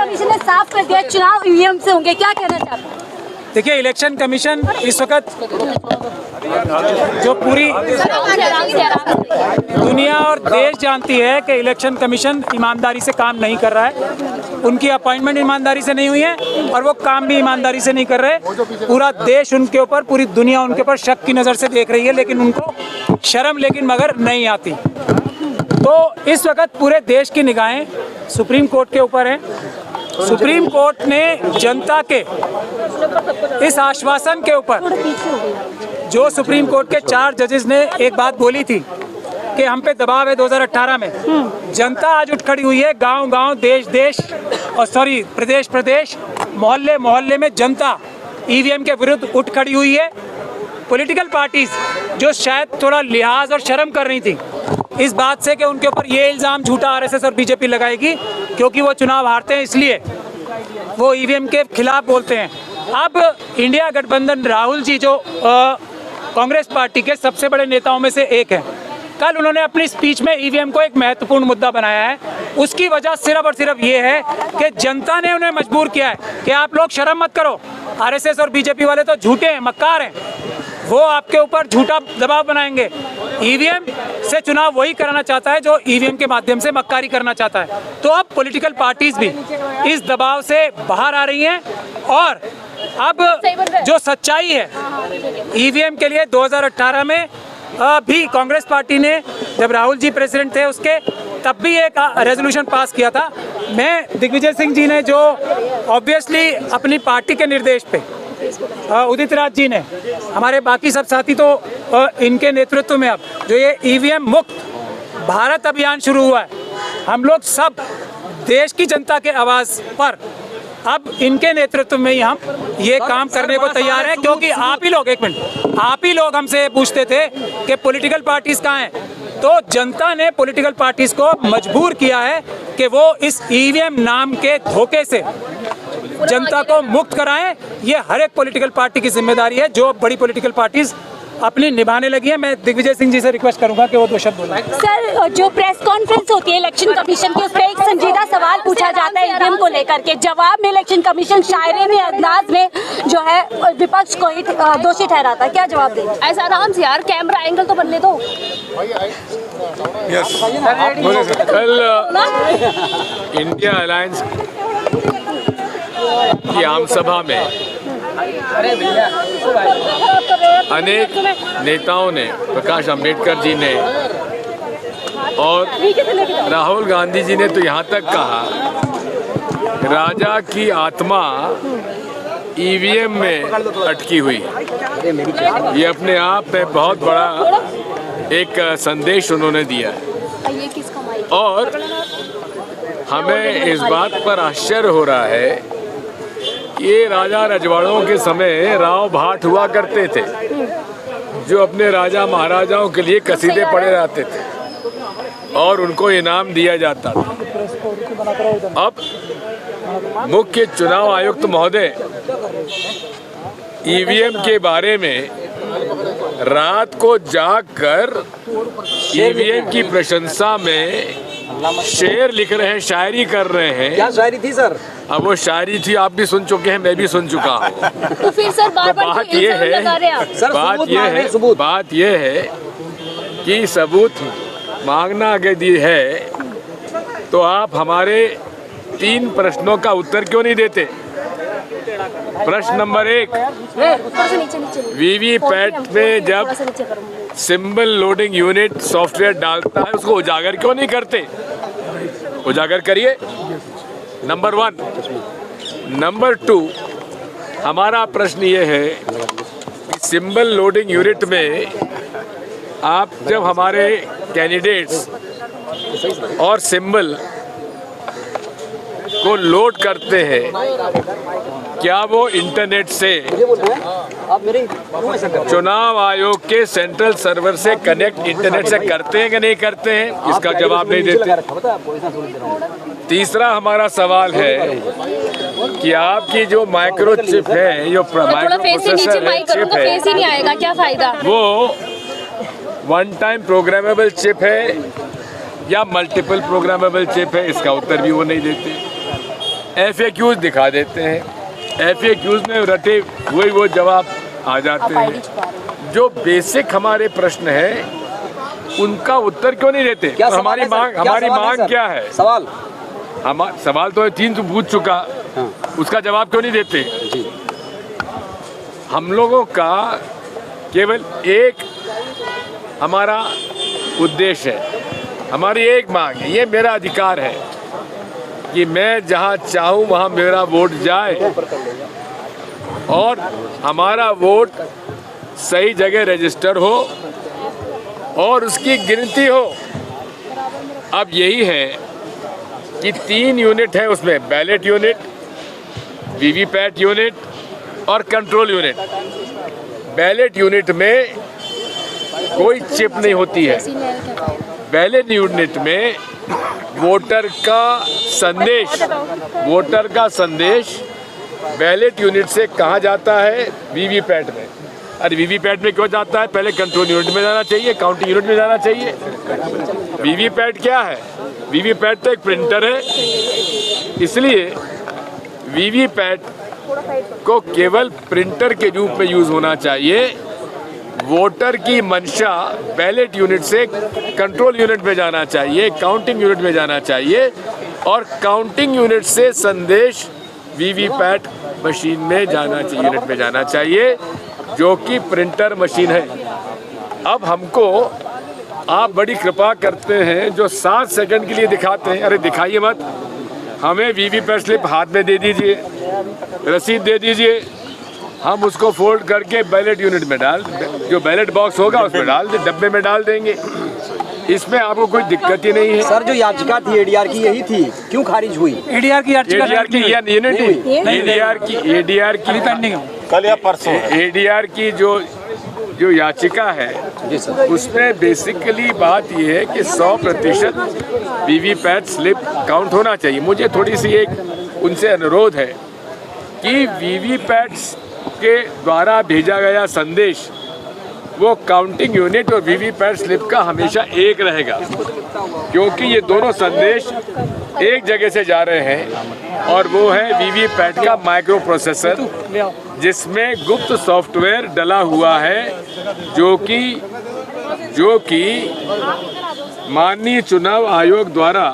Commission ने साफ कर दिया चुनाव ईवीएम से होंगे, क्या कहना चाहते हैं? देखिए, इलेक्शन कमीशन इस वक्त जो पूरी दुनिया और देश जानती है कि इलेक्शन कमीशन ईमानदारी से काम नहीं कर रहा है। उनकी अपॉइंटमेंट ईमानदारी से नहीं हुई है और वो काम भी ईमानदारी से नहीं कर रहे। पूरा देश उनके ऊपर, पूरी दुनिया उनके ऊपर शक की नज़र से देख रही है, लेकिन उनको शर्म लेकिन मगर नहीं आती। तो इस वक्त पूरे देश की निगाहें सुप्रीम कोर्ट के ऊपर हैं। सुप्रीम कोर्ट ने जनता के इस आश्वासन के ऊपर, जो सुप्रीम कोर्ट के 4 जजेस ने एक बात बोली थी कि हम पे दबाव है 2018 में, जनता आज उठ खड़ी हुई है। गांव-गांव, देश-देश और प्रदेश-प्रदेश, मोहल्ले-मोहल्ले में जनता ईवीएम के विरुद्ध उठ खड़ी हुई है। पॉलिटिकल पार्टीज जो शायद थोड़ा लिहाज और शर्म कर रही थी इस बात से कि उनके ऊपर ये इल्ज़ाम झूठा आरएसएस और बीजेपी लगाएगी क्योंकि वो चुनाव हारते हैं, इसलिए वो ईवीएम के खिलाफ बोलते हैं। अब इंडिया गठबंधन, राहुल जी जो कांग्रेस पार्टी के सबसे बड़े नेताओं में से एक हैं, कल उन्होंने अपनी स्पीच में ईवीएम को एक महत्वपूर्ण मुद्दा बनाया है। उसकी वजह सिर्फ और सिर्फ ये है कि जनता ने उन्हें मजबूर किया है कि आप लोग शर्म मत करो, आरएसएस और बीजेपी वाले तो झूठे हैं, मक्कार हैं, वो आपके ऊपर झूठा दबाव बनाएंगे। ईवीएम से चुनाव वही कराना चाहता है जो ईवीएम के माध्यम से मक्कारी करना चाहता है। तो अब पॉलिटिकल पार्टीज भी इस दबाव से बाहर आ रही हैं और अब जो सच्चाई है ईवीएम के लिए 2018 में भी कांग्रेस पार्टी ने, जब राहुल जी प्रेसिडेंट थे उसके, तब भी एक रेजोल्यूशन पास किया था। मैं दिग्विजय सिंह जी ने जो ऑब्वियसली अपनी पार्टी के निर्देश पे, उदित राज जी ने, हमारे बाकी सब साथी तो इनके नेतृत्व में अब जो ये ईवीएम मुक्त भारत अभियान शुरू हुआ है, हम लोग सब देश की जनता के आवाज़ पर अब इनके नेतृत्व में ही हम ये काम करने को तैयार हैं। क्योंकि आप ही लोग, एक मिनट, आप ही लोग हमसे पूछते थे कि पॉलिटिकल पार्टीज कहाँ हैं, तो जनता ने पॉलिटिकल पार्टीज को मजबूर किया है कि वो इस ईवीएम नाम के धोखे से जनता को मुक्त कराएं। ये हर एक पॉलिटिकल पार्टी की जिम्मेदारी है जो बड़ी पॉलिटिकल पार्टीज अपनी निभाने लगी है। मैं दिग्विजय सिंह जी से रिक्वेस्ट करूंगा कि वो 2 शब्द बोलें। सर, जो प्रेस कॉन्फ्रेंस होती है इलेक्शन कमीशन की, उसमें एक संजीदा सवाल पूछा जाता है ईवीएम को लेकर के, जवाब में इलेक्शन कमीशन शायरानी अंदाज में जो है विपक्ष को ही दोषी ठहराता है, क्या जवाब देंगे? ऐसा आराम से यार, कैमरा एंगल तो बनने दो। कल इंडिया अलायंस की आम सभा में अनेक नेताओं ने, प्रकाश अंबेडकर जी ने और राहुल गांधी जी ने तो यहाँ तक कहा, राजा की आत्मा ईवीएम में अटकी हुई। ये अपने आप में बहुत बड़ा एक संदेश उन्होंने दिया है और हमें इस बात पर आश्चर्य हो रहा है। ये राजा रजवाड़ों के समय राव भाट हुआ करते थे जो अपने राजा महाराजाओं के लिए कसीदे पढ़े जाते थे और उनको इनाम दिया जाता था। अब मुख्य चुनाव आयुक्त महोदय ईवीएम के बारे में रात को जागकर ईवीएम की प्रशंसा में शेर लिख रहे हैं, शायरी कर रहे हैं। क्या शायरी थी सर? अब वो शायरी थी, आप भी सुन चुके हैं, मैं भी सुन चुका हूँ। तो फिर सर बात ये है कि सबूत मांगना यदि है तो आप हमारे 3 प्रश्नों का उत्तर क्यों नहीं देते? प्रश्न नंबर 1, वीवीपैट में जब सिंबल लोडिंग यूनिट सॉफ्टवेयर डालता है उसको उजागर क्यों नहीं करते? उजागर करिए, नंबर 1। नंबर 2, हमारा प्रश्न ये है कि सिंबल लोडिंग यूनिट में आप जब हमारे कैंडिडेट्स और सिंबल को लोड करते हैं, क्या वो इंटरनेट से चुनाव आयोग के सेंट्रल सर्वर से कनेक्ट इंटरनेट से करते हैं कि नहीं करते हैं? इसका जवाब नहीं देते। तीसरा हमारा सवाल है कि आपकी जो माइक्रोचिप है, जो माइक्रोप्रोसेसर है, चिप है, ही नहीं आएगा, क्या फायदा? वो 1 टाइम प्रोग्रामेबल चिप है या मल्टीपल प्रोग्रामेबल चिप है? इसका उत्तर भी वो नहीं देते। FAQs दिखा देते हैं, FAQs में रटे हुए वो जवाब आ जाते हैं। जो बेसिक हमारे प्रश्न हैं उनका उत्तर क्यों नहीं देते? क्या तो सवाल है सर? हमारी क्या सवाल है मांग सर? क्या है? सवाल सवाल तो 3 तो पूछ चुका, हाँ। उसका जवाब क्यों नहीं देते? जी। हम लोगों का केवल एक हमारा उद्देश्य है, हमारी एक मांग है, ये मेरा अधिकार है कि मैं जहाँ चाहूँ वहाँ मेरा वोट जाए और हमारा वोट सही जगह रजिस्टर हो और उसकी गिनती हो। अब यही है कि 3 यूनिट है उसमें, बैलेट यूनिट, वीवीपैट यूनिट और कंट्रोल यूनिट। बैलेट यूनिट में कोई चिप नहीं होती है। बैलेट यूनिट में वोटर का संदेश बैलेट यूनिट से कहाँ जाता है? वीवीपैट में। अरे वीवीपैट में क्यों जाता है? पहले कंट्रोल यूनिट में जाना चाहिए, काउंटिंग यूनिट में जाना चाहिए। वीवीपैट क्या है? वीवीपैट तो एक प्रिंटर है, इसलिए वीवीपैट को केवल प्रिंटर के रूप में यूज होना चाहिए। वोटर की मंशा बैलेट यूनिट से कंट्रोल यूनिट में जाना चाहिए, काउंटिंग यूनिट में जाना चाहिए और काउंटिंग यूनिट से संदेश वीवीपैट मशीन में जाना चाहिए, यूनिट में जाना चाहिए, जो कि प्रिंटर मशीन है। अब हमको आप बड़ी कृपा करते हैं, जो 7 सेकंड के लिए दिखाते हैं, अरे दिखाइए मत, हमें वीवीपैट स्लिप हाथ में दे दीजिए, रसीद दे दीजिए, हम उसको फोल्ड करके बैलेट यूनिट में जो बैलेट बॉक्स होगा उसमें डाल दे, डब्बे में डाल देंगे। इसमें आपको कोई दिक्कत ही नहीं है। सर जो याचिका थी ADR की यही थी, क्यों खारिज हुई? ADR की याचिका कल या परसों ADR की जो याचिका है जी सर। उसमें बेसिकली बात यह है कि 100% वीवीपैट स्लिप काउंट होना चाहिए। मुझे थोड़ी सी एक उनसे अनुरोध है कि वीवीपैट के द्वारा भेजा गया संदेश वो काउंटिंग यूनिट और वीवीपैट स्लिप का हमेशा एक रहेगा, क्योंकि ये दोनों संदेश एक जगह से जा रहे हैं और वो है वीवीपैट का माइक्रो प्रोसेसर, जिसमें गुप्त सॉफ्टवेयर डला हुआ है, जो कि माननीय चुनाव आयोग द्वारा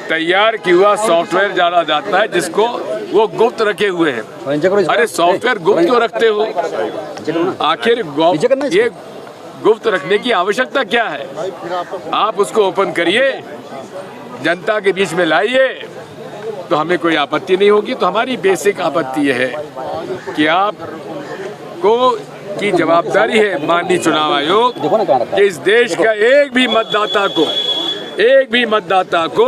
तैयार किया हुआ सॉफ्टवेयर डाला जाता है, जिसको वो गुप्त रखे हुए हैं। अरे सॉफ्टवेयर गुप्त क्यों रखते हो? आखिर ये गुप्त रखने की आवश्यकता क्या है? आप उसको ओपन करिए, जनता के बीच में लाइए, तो हमें कोई आपत्ति नहीं होगी। तो हमारी बेसिक आपत्ति यह है कि आपको की जवाबदारी है, माननीय चुनाव आयोग, कि इस देश का एक भी मतदाता को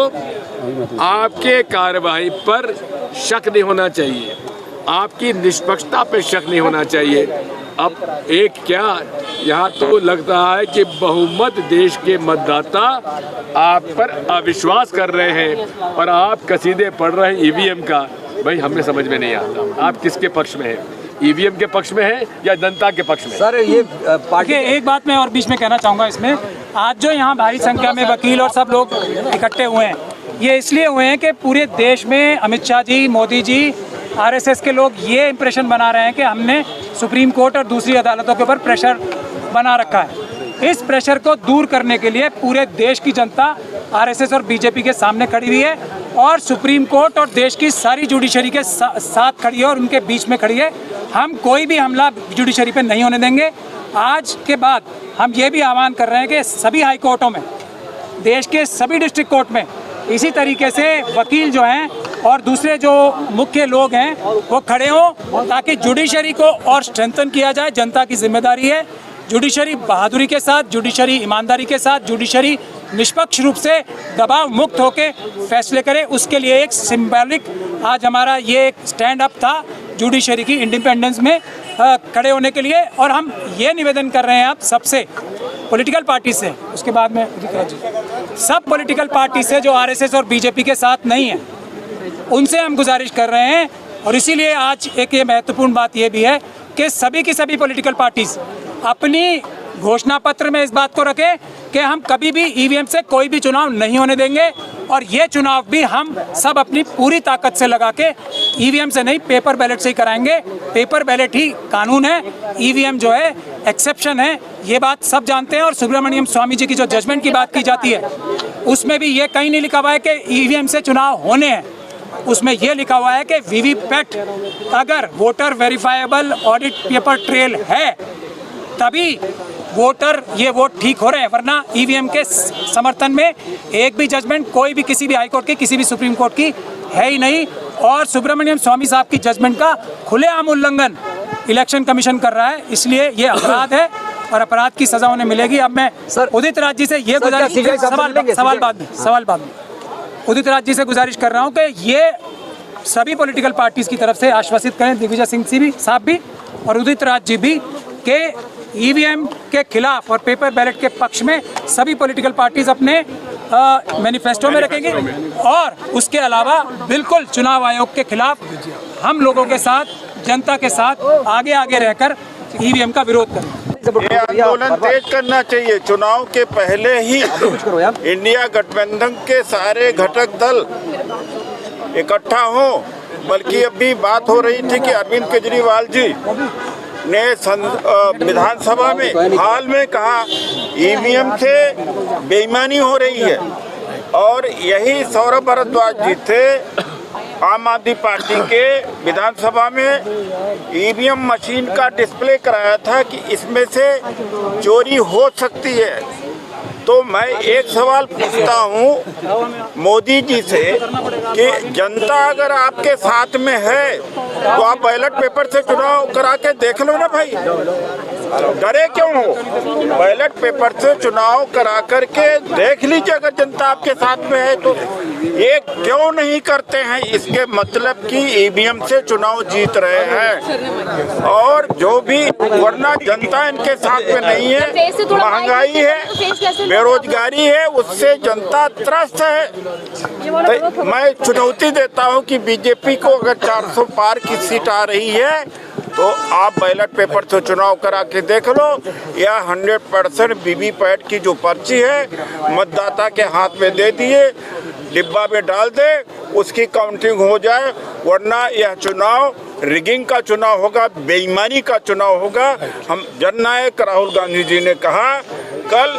आपके कार्रवाई पर शक नहीं होना चाहिए, आपकी निष्पक्षता पर शक नहीं होना चाहिए। अब यहाँ तो लगता है कि बहुमत देश के मतदाता आप पर अविश्वास कर रहे हैं और आप कसीदे पढ़ रहे हैं EVM का। भाई हमें समझ में नहीं आता आप किसके पक्ष में हैं, EVM के पक्ष में है या जनता के पक्ष में? सर ये पार्टी एक बात मैं और बीच में कहना चाहूँगा इसमें, आज जो यहाँ भारी संख्या में वकील और सब लोग इकट्ठे हुए हैं, ये इसलिए हुए हैं कि पूरे देश में अमित शाह जी, मोदी जी, RSS के लोग ये इम्प्रेशन बना रहे हैं कि हमने सुप्रीम कोर्ट और दूसरी अदालतों के ऊपर प्रेशर बना रखा है। इस प्रेशर को दूर करने के लिए पूरे देश की जनता RSS और BJP के सामने खड़ी हुई है और सुप्रीम कोर्ट और देश की सारी जुडिशरी के साथ खड़ी है और उनके बीच में खड़ी है। हम कोई भी हमला जुडिशरी पे नहीं होने देंगे। आज के बाद हम ये भी आह्वान कर रहे हैं कि सभी हाई कोर्टों में, देश के सभी डिस्ट्रिक्ट कोर्ट में इसी तरीके से वकील जो हैं और दूसरे जो मुख्य लोग हैं वो खड़े हों, ताकि जुडिशरी को और स्ट्रेंथन किया जाए। जनता की जिम्मेदारी है जुडिशरी बहादुरी के साथ, जुडिशरी ईमानदारी के साथ, जुडिशरी निष्पक्ष रूप से दबाव मुक्त होकर फैसले करे। उसके लिए एक सिंबॉलिक आज हमारा ये एक स्टैंड अप था जुडिशरी की इंडिपेंडेंस में खड़े होने के लिए। और हम ये निवेदन कर रहे हैं आप सबसे, पॉलिटिकल पार्टी से, उसके बाद में सब पॉलिटिकल पार्टी से जो RSS और BJP के साथ नहीं है, उनसे हम गुजारिश कर रहे हैं। और इसीलिए आज एक ये महत्वपूर्ण बात ये भी है कि सभी की सभी पॉलिटिकल पार्टीज अपनी घोषणा पत्र में इस बात को रखें कि हम कभी भी EVM से कोई भी चुनाव नहीं होने देंगे और ये चुनाव भी हम सब अपनी पूरी ताकत से लगा के ईवीएम से नहीं, पेपर बैलेट से ही कराएंगे। पेपर बैलेट ही कानून है, ईवीएम जो है एक्सेप्शन है, ये बात सब जानते हैं। और सुब्रमण्यम स्वामी जी की जो जजमेंट की बात की जाती है, उसमें भी ये कहीं नहीं लिखा हुआ है कि ईवीएम से चुनाव होने हैं। उसमें यह लिखा हुआ है कि वीवीपैट अगर voter verifiable audit paper trail है तभी वोटर ये वोट ठीक हो रहे हैं, वरना ईवीएम के समर्थन में एक भी जजमेंट कोई भी किसी भी हाई कोर्ट की, किसी भी सुप्रीम कोर्ट की है ही नहीं। और सुब्रमण्यम स्वामी साहब की जजमेंट का खुलेआम उल्लंघन इलेक्शन कमीशन कर रहा है, इसलिए ये अपराध है और अपराध की सजा उन्हें मिलेगी। अब मैं उदित राज जी से ये गुजारिश, सवाल बाद में उदित राज जी से गुजारिश कर रहा हूँ कि ये सभी पॉलिटिकल पार्टीज की तरफ से आश्वासित करें, दिग्विजय सिंह साहब भी और उदित राज जी भी, कि ईवीएम के खिलाफ और पेपर बैलेट के पक्ष में सभी पॉलिटिकल पार्टीज अपने मैनिफेस्टो में रखेंगे। और उसके अलावा बिल्कुल चुनाव आयोग के खिलाफ हम लोगों के साथ, जनता के साथ आगे आगे रहकर ईवीएम का विरोध करें। ये आंदोलन तेज करना चाहिए। चुनाव के पहले ही इंडिया गठबंधन के सारे घटक दल इकट्ठा हो। बल्कि अभी बात हो रही थी कि अरविंद केजरीवाल जी ने विधानसभा में हाल में कहा ईवीएम से बेईमानी हो रही है। और यही सौरभ भारद्वाज जी थे आम आदमी पार्टी के, विधानसभा में ईवीएम मशीन का डिस्प्ले कराया था कि इसमें से चोरी हो सकती है। तो मैं एक सवाल पूछता हूँ मोदी जी से कि जनता अगर आपके साथ में है तो आप बैलेट पेपर से चुनाव करा के देख लो ना भाई, डरे क्यों हो? बैलेट पेपर से चुनाव करा करके देख लीजिए, अगर जनता आपके साथ में है तो। ये क्यों नहीं करते हैं? इसके मतलब कि ईवीएम से चुनाव जीत रहे हैं और जो भी, वरना जनता इनके साथ में नहीं है। महंगाई है, बेरोजगारी है, उससे जनता त्रस्त है। तो मैं चुनौती देता हूं कि बीजेपी को अगर 400 पार की सीट आ रही है तो आप बैलेट पेपर से चुनाव करा के देख लो, या 100% वीवीपैट की जो पर्ची है मतदाता के हाथ में दे दिए, डिब्बा में डाल दे, उसकी काउंटिंग हो जाए। वरना यह चुनाव रिगिंग का चुनाव होगा, बेईमानी का चुनाव होगा। हम जननायक राहुल गांधी जी ने कहा कल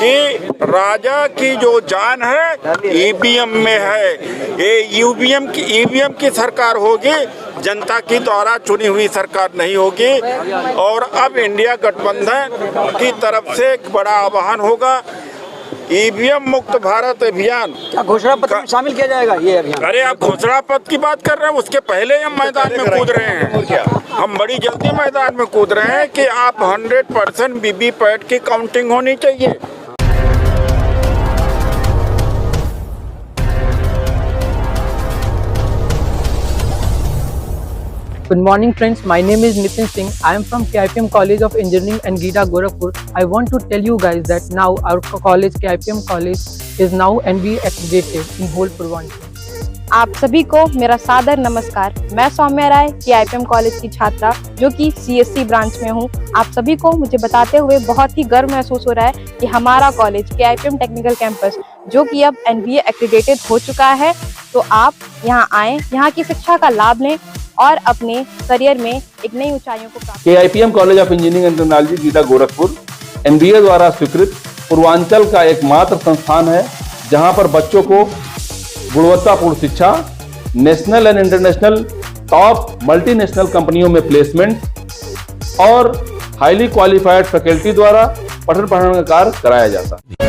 कि राजा की जो जान है ईवीएम में है। ये ईवीएम की सरकार होगी, जनता की द्वारा चुनी हुई सरकार नहीं होगी। और अब इंडिया गठबंधन की तरफ से एक बड़ा आह्वान होगा, ईवीएम मुक्त भारत अभियान। क्या घोषणा पत्र में शामिल किया जाएगा ये अभियान? अरे आप घोषणा पत्र की बात कर रहे हैं, उसके पहले हम मैदान में कूद रहे हैं। हम बड़ी जल्दी मैदान में कूद रहे हैं कि आप 100% वीवीपैट की काउंटिंग होनी चाहिए। Good morning friends, my name is Nitin Singh. I am from KIPM College of Engineering and GITA Gorakhpur. I want to tell you guys that now our college, KIPM College, is now NBA accredited in whole Purvanchal. आप सभी को मेरा सादर नमस्कार। मैं सौम्या राय KIPM college की छात्रा जो कि CSC ब्रांच में हूँ। आप सभी को मुझे बताते हुए बहुत ही गर्व महसूस हो रहा है कि हमारा कॉलेज KIPM टेक्निकल कैंपस जो कि अब NBA एक्रेडिटेड हो चुका है। तो आप यहाँ आएँ, यहाँ की शिक्षा का लाभ लें और अपने करियर में एक नई ऊंचाइयों को प्राप्त। KIPM college of engineering and technology GIDA Gorakhpur NBA द्वारा स्वीकृत पूर्वांचल का एकमात्र संस्थान है जहां पर बच्चों को गुणवत्तापूर्ण शिक्षा, national and international top multinational कंपनियों में प्लेसमेंट और हाईली क्वालिफाइड फैकल्टी द्वारा पठन पाठन का कार्य कराया जाता है।